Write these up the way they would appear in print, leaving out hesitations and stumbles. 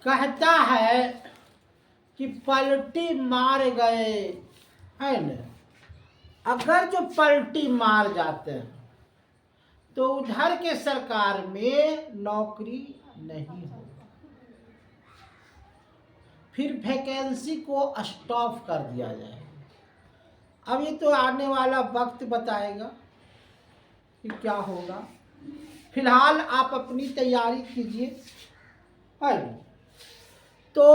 कहता है कि पलटी मार गए, है न। अगर जो पलटी मार जाते हैं तो उधर के सरकार में नौकरी नहीं होगा, फिर वैकेंसी को स्टॉप कर दिया जाएगा। अब ये तो आने वाला वक्त बताएगा कि क्या होगा। फिलहाल आप अपनी तैयारी कीजिए, है। तो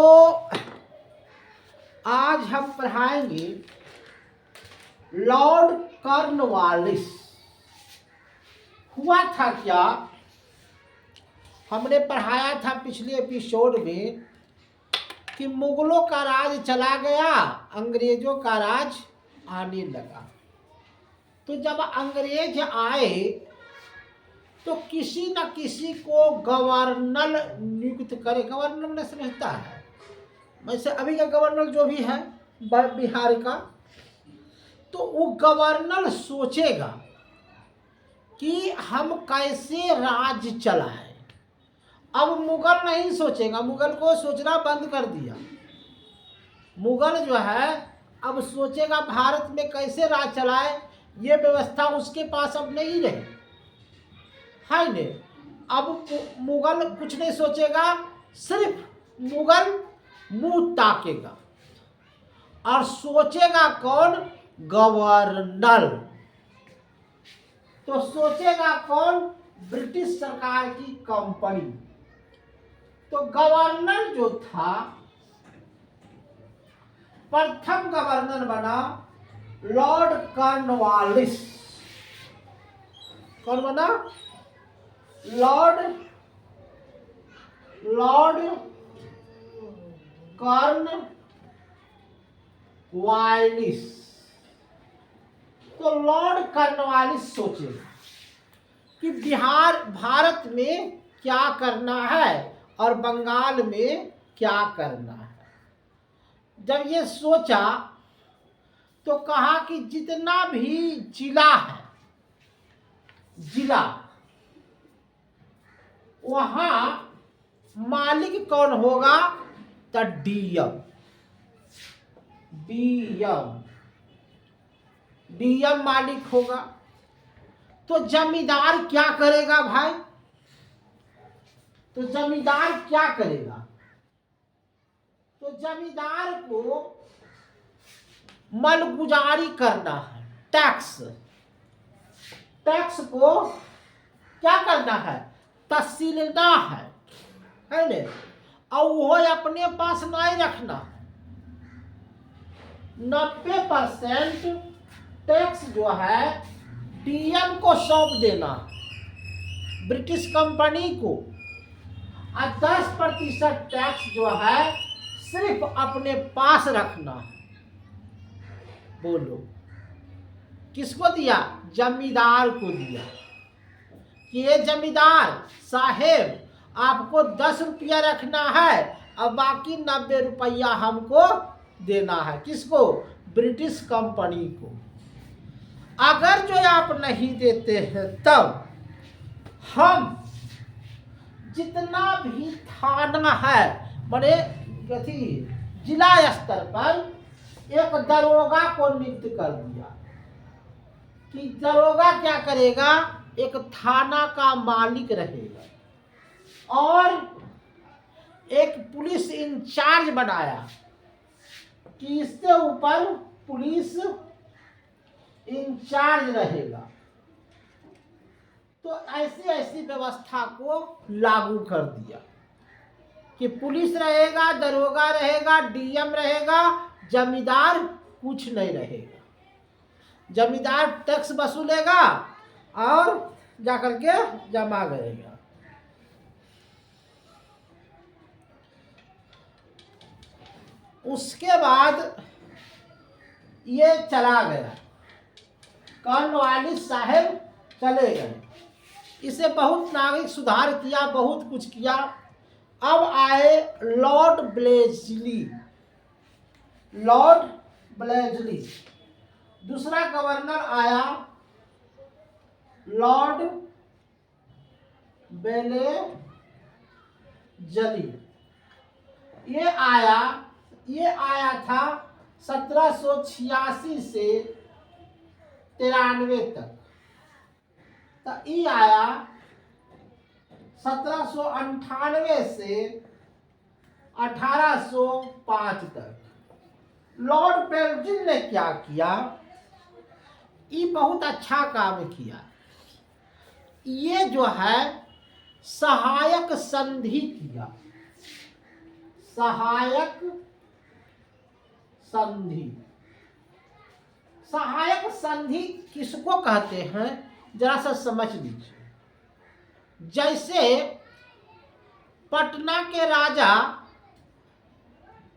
आज हम पढ़ाएंगे लॉर्ड कॉर्नवालिस। हुआ था क्या, हमने पढ़ाया था पिछले एपिसोड में कि मुगलों का राज चला गया, अंग्रेजों का राज आने लगा। तो जब अंग्रेज आए तो किसी न किसी को गवर्नर नियुक्त करे। गवर्नर ने समझता है, वैसे अभी का गवर्नर जो भी है बिहार का, तो वो गवर्नर सोचेगा कि हम कैसे राज चलाएं। अब मुगल नहीं सोचेगा, मुगल को सोचना बंद कर दिया। मुगल जो है अब सोचेगा भारत में कैसे राज चलाए, ये व्यवस्था उसके पास अब नहीं रहे, है ने। अब मुगल कुछ नहीं सोचेगा, सिर्फ मुगल मुंह ताकेगा और सोचेगा कौन, गवर्नर। तो सोचेगा कौन, ब्रिटिश सरकार की कंपनी। तो गवर्नर जो था, प्रथम गवर्नर बना लॉर्ड कॉर्नवालिस। कौन बना, लॉर्ड कॉर्नवालिस। तो लॉर्ड कॉर्नवालिस सोचेगा कि भारत में क्या करना है और बंगाल में क्या करना है। जब ये सोचा तो कहा कि जितना भी जिला है, जिला, वहां मालिक कौन होगा, तो डीएम। डीएम मालिक होगा। तो जमींदार क्या करेगा भाई, तो जमींदार क्या करेगा, तो जमींदार को मालगुजारी करना है, टैक्स को क्या करना है, तसीलना है ने। और वो अपने पास नहीं रखना है। 90% टैक्स जो है डीएम को सौंप देना, ब्रिटिश कंपनी को, और 10% टैक्स जो है सिर्फ अपने पास रखना है। बोलो किसको दिया, जमींदार को दिया कि ये जमींदार साहेब, आपको 10 रुपया रखना है और बाकी 90 रुपया हमको देना है। किसको, ब्रिटिश कंपनी को। अगर जो आप नहीं देते हैं तब हम जितना भी थाना है, माने जिला स्तर पर एक दरोगा को नियुक्त कर दिया कि दरोगा क्या करेगा, एक थाना का मालिक रहेगा और एक पुलिस इंचार्ज बनाया कि इससे ऊपर पुलिस इंचार्ज रहेगा। तो ऐसी व्यवस्था को लागू कर दिया कि पुलिस रहेगा, दरोगा रहेगा, डीएम रहेगा, जमींदार कुछ नहीं रहेगा। जमींदार टैक्स वसूलेगा और जाकर के जमा करेगा। उसके बाद ये चला गया, कॉर्नवालिस साहब चले गए। इसे बहुत नागरिक सुधार किया, बहुत कुछ किया। अब आए लॉर्ड ब्लेजली। दूसरा गवर्नर आया लॉर्ड बेलेजली। ये आया था 1786 से 93 तक। तो ये आया 1798 से 1805 तक। लॉर्ड बेल्जिन ने क्या किया, ये बहुत अच्छा काम किया। ये जो है सहायक संधि किया। सहायक संधि, सहायक संधि किसको कहते हैं जरा सा समझ लीजिए। जैसे पटना के राजा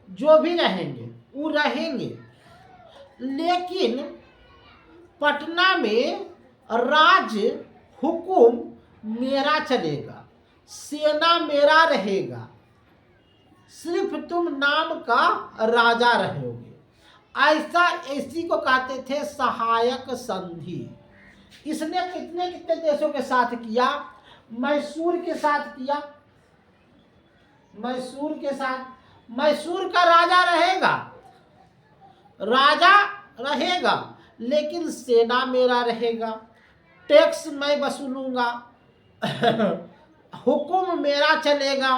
जो भी रहेंगे वो रहेंगे, लेकिन पटना में राज हुकुम मेरा चलेगा, सेना मेरा रहेगा, सिर्फ तुम नाम का राजा रहोगे। इसी को कहते थे सहायक संधि। इसने कितने कितने देशों के साथ किया? मैसूर के साथ किया। मैसूर के साथ, मैसूर का राजा रहेगा लेकिन सेना मेरा रहेगा, टैक्स मैं वसूलूंगा, हुकुम मेरा चलेगा,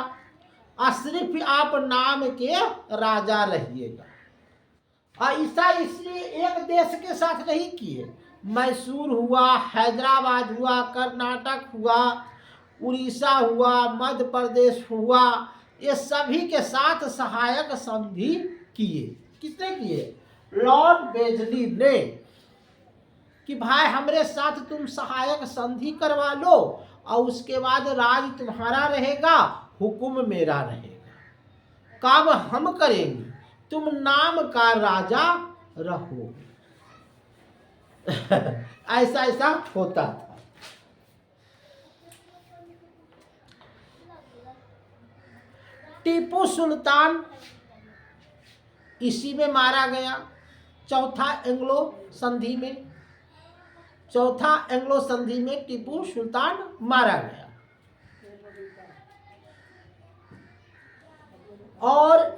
और सिर्फ आप नाम के राजा रहिएगा। और ऐसा इसलिए एक देश के साथ नहीं किए। मैसूर हुआ, हैदराबाद हुआ, कर्नाटक हुआ, उड़ीसा हुआ, मध्य प्रदेश हुआ, ये सभी के साथ सहायक संधि किए। किसने किए? लॉर्ड बेजली ने, कि भाई हमरे साथ तुम सहायक संधि करवा लो और उसके बाद राज तुम्हारा रहेगा, हुकुम मेरा रहेगा, काम हम करेंगे, तुम नाम का राजा रहो। ऐसा ऐसा होता था। टीपू सुल्तान इसी में मारा गया, चौथा एंग्लो संधि में। चौथा एंग्लो संधि में टीपू सुल्तान मारा गया। और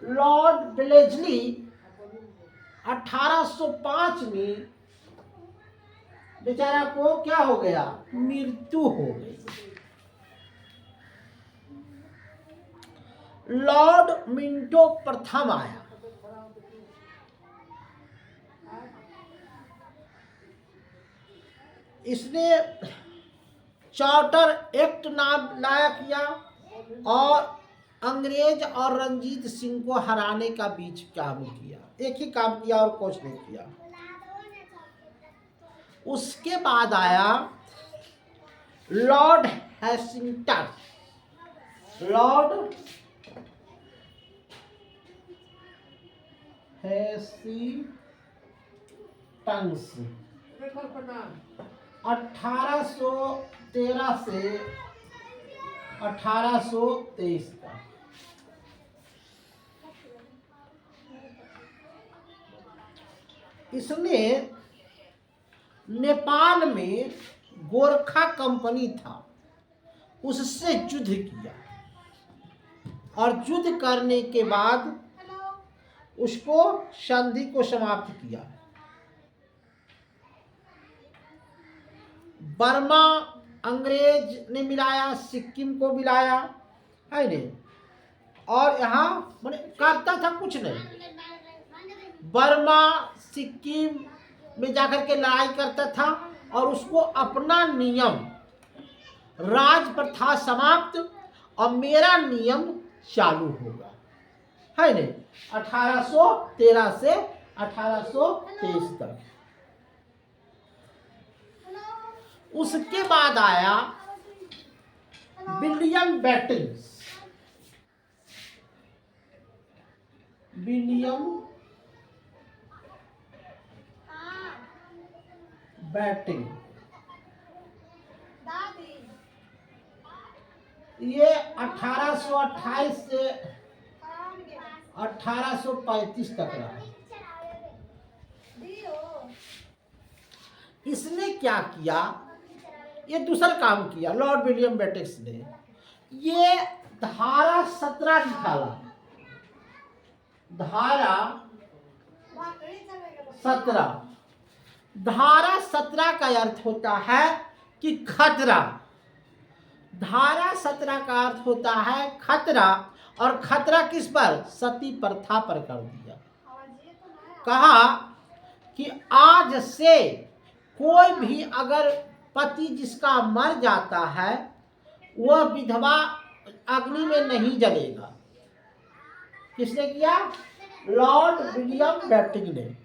लॉर्ड बेलेजली 1805 में बेचारा को क्या हो गया? मृत्यु हो गई। लॉर्ड मिंटो प्रथम आया। इसने चार्टर एक्ट नाम लाया किया और अंग्रेज और रंजीत सिंह को हराने का बीच काम किया। एक ही काम किया और कुछ नहीं किया। उसके बाद आया लॉर्ड हैसिंगटन। लॉर्ड हैसिंगटन 1813 से 1823 तक। इसने नेपाल में गोरखा कंपनी था, उससे युद्ध किया और युद्ध करने के बाद उसको संधि को समाप्त किया। बर्मा अंग्रेज ने मिलाया, सिक्किम को मिलाया, है नहीं, और यहाँ मैंने करता था कुछ नहीं। बर्मा सिक्किम में जाकर के लड़ाई करता था और उसको अपना नियम, राज प्रथा समाप्त और मेरा नियम चालू होगा, है नहीं। 1813 से 1823 तक। उसके बाद आया विलियम बेटिंग्स। विलियम बेटिंग, ये 1828 से 1835 तक रहा। इसने क्या किया? ये दूसरा काम किया लॉर्ड विलियम बेटिंग्स ने। ये धारा 17 निकाला, धारा 17। धारा 17 का अर्थ होता है कि खतरा। धारा 17 का अर्थ होता है खतरा, और खतरा किस पर? सती प्रथा पर कर दिया। कहा कि आज से कोई भी अगर पति जिसका मर जाता है वह विधवा अग्नि में नहीं जलेगा। किसने किया? लॉर्ड विलियम बेंटिंक ने।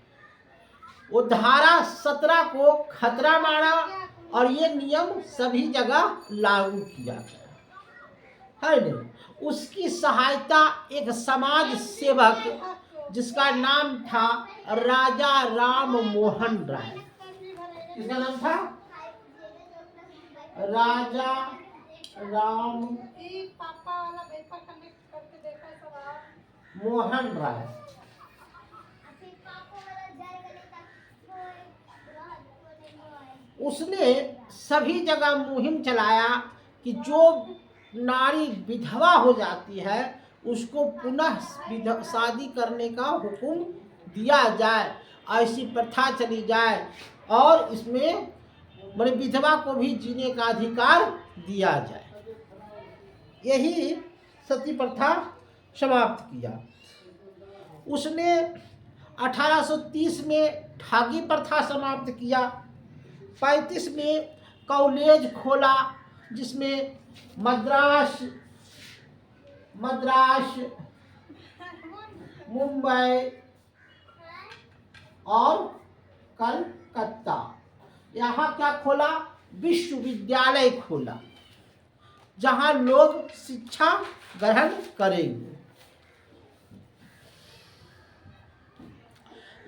वो धारा 17 को खतरा माना और ये नियम सभी जगह लागू किया गया है नहीं। उसकी सहायता एक समाज सेवक जिसका नाम था राजा राम मोहन राय। किसका नाम था? राजा राम मोहन राय। उसने सभी जगह मुहिम चलाया कि जो नारी विधवा हो जाती है उसको पुनः शादी करने का हुक्म दिया जाए, ऐसी प्रथा चली जाए और इसमें बड़े विधवा को भी जीने का अधिकार दिया जाए। यही सती प्रथा समाप्त किया। उसने 1830 में ठागी प्रथा समाप्त किया। 35 में कॉलेज खोला जिसमें मद्रास, मुंबई और कलकत्ता, यहाँ क्या खोला? विश्वविद्यालय खोला जहाँ लोग शिक्षा ग्रहण करेंगे।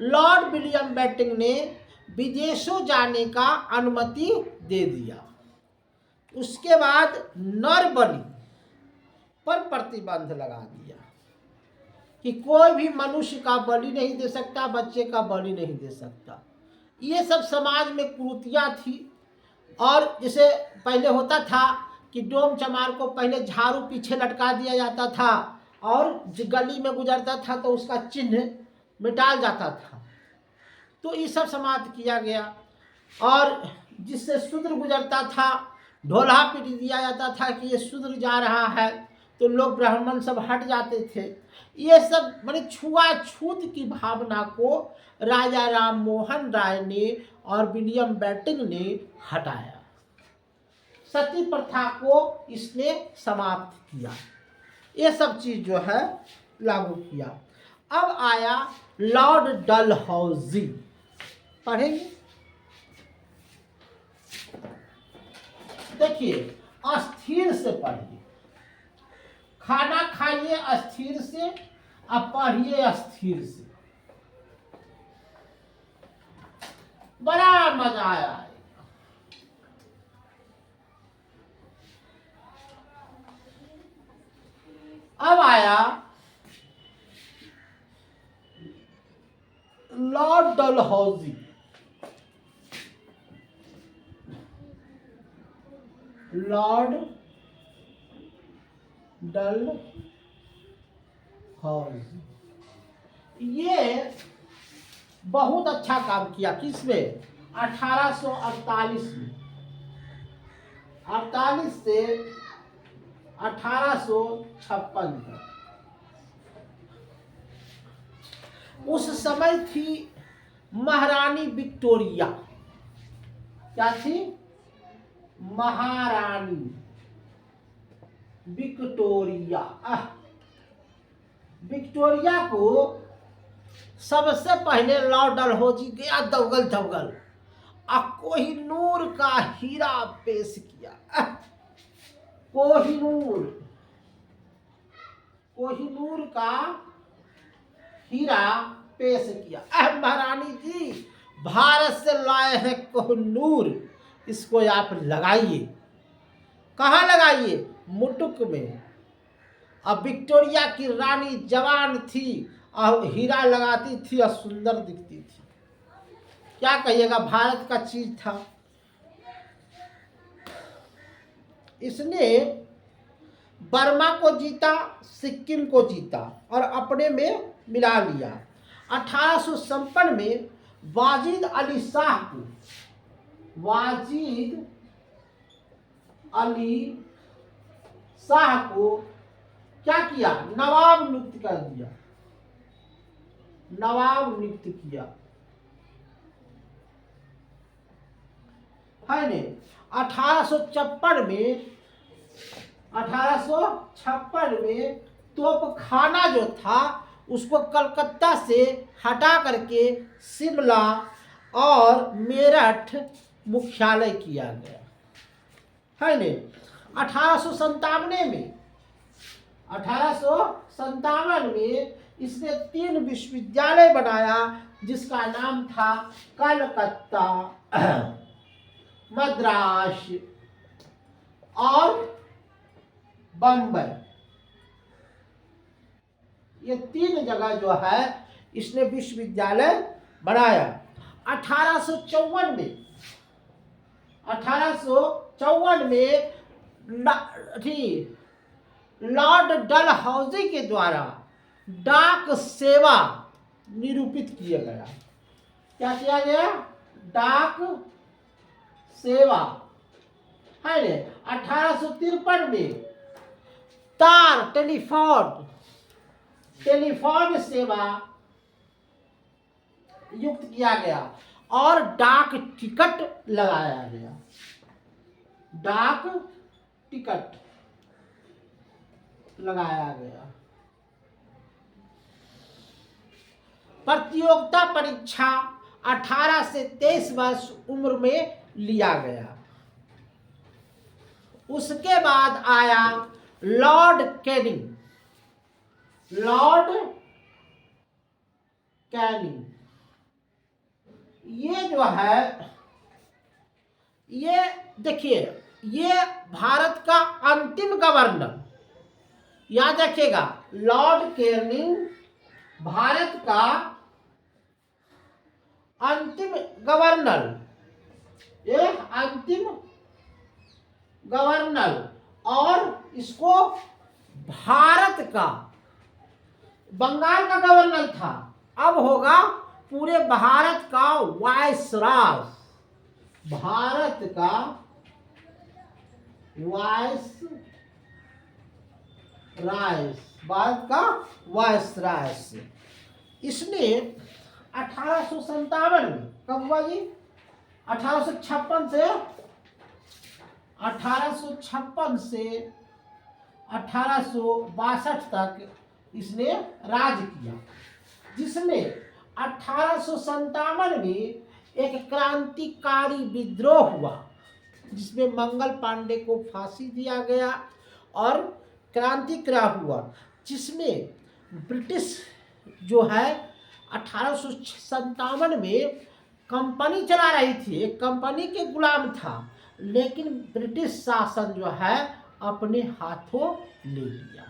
लॉर्ड विलियम बेंटिंक ने विदेशों जाने का अनुमति दे दिया। उसके बाद नर बलि पर प्रतिबंध लगा दिया कि कोई भी मनुष्य का बलि नहीं दे सकता, बच्चे का बलि नहीं दे सकता। ये सब समाज में कुरीतियाँ थी। और जैसे पहले होता था कि डोम चमार को पहले झाड़ू पीछे लटका दिया जाता था और गली में गुजरता था तो उसका चिन्ह मिटाल जाता था, तो ये सब समाप्त किया गया। और जिससे शूद्र गुजरता था ढोला पीट दिया जाता था कि ये शूद्र जा रहा है, तो लोग ब्राह्मण सब हट जाते थे। ये सब बड़ी छुआछूत की भावना को राजा राम मोहन राय ने और विलियम बेंटिंक ने हटाया। सती प्रथा को इसने समाप्त किया। ये सब चीज जो है लागू किया। अब आया लॉर्ड डलहौजी। पढ़ेंगे? देखिए, अस्थिर से पढ़िए, खाना खाइए अस्थिर से, अब पढ़िए अस्थिर से, बड़ा मजा आया। अब आया लॉर्ड डलहौजी। लॉर्ड डलहौजी ये बहुत अच्छा काम किया। किसमें? 1848 में। 48 से 1856 तक। उस समय थी महारानी विक्टोरिया। क्या थी? महारानी विक्टोरिया। विक्टोरिया को सबसे पहले लॉर्ड डलहौजी गया दौगल और कोहिनूर का हीरा पेश किया। कोहिनूर का हीरा पेश किया। महारानी जी, भारत से लाए हैं कोहिनूर, इसको आप लगाइए। कहाँ लगाइए? मुटुक में। अब विक्टोरिया की रानी जवान थी और हीरा लगाती थी और सुंदर दिखती थी। क्या कहिएगा, भारत का चीज था। इसने बर्मा को जीता, सिक्किम को जीता और अपने में मिला लिया। 1856 में वाजिद अली शाह को, वाजिद अली शाह को क्या किया, नवाब नियुक्त कर दिया, नवाब नियुक्त किया, है ने। 1856 में 1856 में तोपखाना जो था उसको कलकत्ता से हटा करके शिमला और मेरठ मुख्यालय किया गया, है ने। 1857 में 1857 में इसने 3 विश्वविद्यालय बनाया जिसका नाम था कलकत्ता, मद्रास और बम्बई। ये 3 जगह जो है इसने विश्वविद्यालय बनाया। 1854 में 1854 में लॉर्ड डलहौजी के द्वारा डाक सेवा निरूपित किया गया। क्या किया गया, डाक सेवा, है ने। 1853 में तार टेलीफोन सेवा युक्त किया गया और डाक टिकट लगाया गया, डाक टिकट लगाया गया। प्रतियोगिता परीक्षा 18 से 23 वर्ष उम्र में लिया गया। उसके बाद आया लॉर्ड कैनिंग, लॉर्ड कैनिंग। ये जो है, ये देखिए, ये भारत का अंतिम गवर्नर, याद रखिएगा, लॉर्ड कैनिंग भारत का अंतिम गवर्नर, ये अंतिम गवर्नर, और इसको भारत का, बंगाल का गवर्नर था, अब होगा पूरे भारत का वायसराय, भारत का वायसराय, भारत का वायसराय। इसने 1857 में, कब हुआ जी, 1856 से 1862 तक इसने राज किया, जिसमें 1857 में एक क्रांतिकारी विद्रोह हुआ जिसमें मंगल पांडे को फांसी दिया गया और क्रांतिकारी हुआ, जिसमें ब्रिटिश जो है 1857 में कंपनी चला रही थी, एक कंपनी के गुलाम था, लेकिन ब्रिटिश शासन जो है अपने हाथों ले लिया।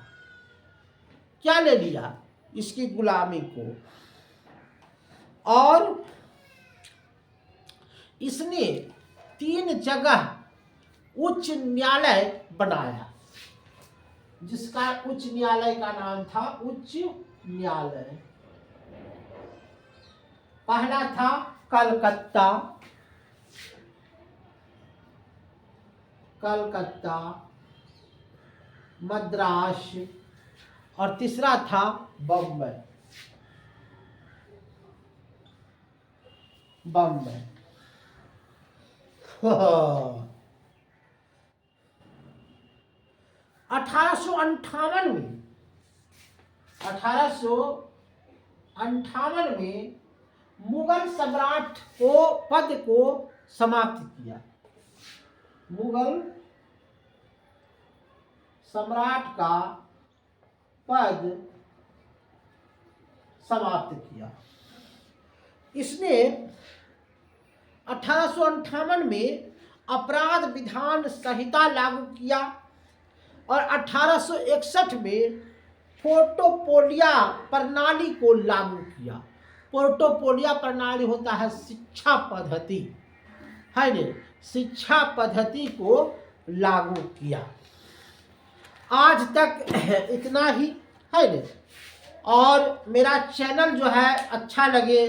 क्या ले लिया, इसकी गुलामी को। और इसने 3 जगह उच्च न्यायालय बनाया, जिसका उच्च न्यायालय का नाम था उच्च न्यायालय। पहला था कलकत्ता, कलकत्ता, मद्रास, और तीसरा था बम्बई, बम्बई। 1858 में 1858 में मुगल सम्राट को पद को समाप्त किया, मुगल सम्राट का पद समाप्त किया। इसने 1858 में अपराध विधान संहिता लागू किया और 1861 में पोर्टफोलियो प्रणाली को लागू किया। पोर्टफोलियो प्रणाली होता है शिक्षा पद्धति, है ने, शिक्षा पद्धति को लागू किया। आज तक इतना ही है ना। और मेरा चैनल जो है अच्छा लगे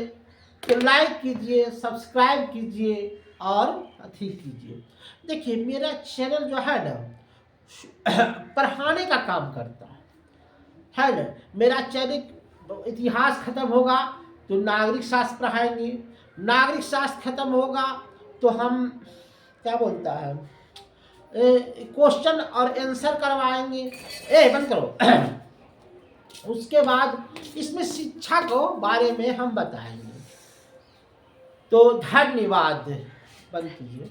तो लाइक कीजिए, सब्सक्राइब कीजिए और अथी कीजिए। देखिए मेरा चैनल जो है ना पढ़ाने का काम करता है ना। मेरा चैनल इतिहास खत्म होगा तो नागरिक शास्त्र पढ़ाएंगे, नागरिक शास्त्र खत्म होगा तो हम क्या बोलता है क्वेश्चन और आंसर करवाएंगे। बंद करो। उसके बाद इसमें शिक्षा को बारे में हम बताएंगे। तो धन्यवाद। बंद कीजिए।